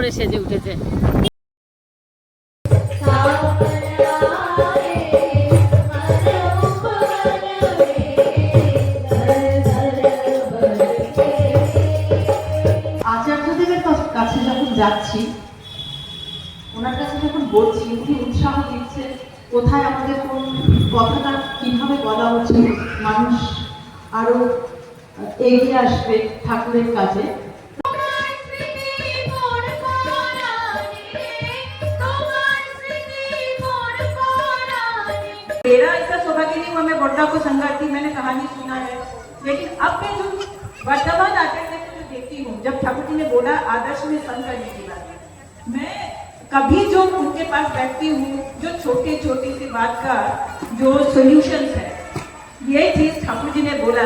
করে সেজে উঠেছে। আচার্যদেবের কাছে যখন যাচ্ছি, ওনার কাছে যখন বলছি, উনি উৎসাহ দিচ্ছে কোথায় আমাদের কোন কথাটা কিভাবে বলা উচিত, মানুষ আরো এগিয়ে আসবে ঠাকুরের কাজে। मेरा ऐसा सौभाग्य नहीं हुआ, मैं बड़ौदा को संगात थी, मैंने कहानी सुना है, लेकिन अब मैं जो वर्तमान आचार्य को जो देखती हूँ, जब ठाकुर जी ने बोला आदर्श में संग करने की बात, मैं कभी जो उनके पास बैठती हूँ, जो छोटी छोटी सी बात का जो सॉल्यूशंस है, ये चीज ठाकुर जी ने बोला।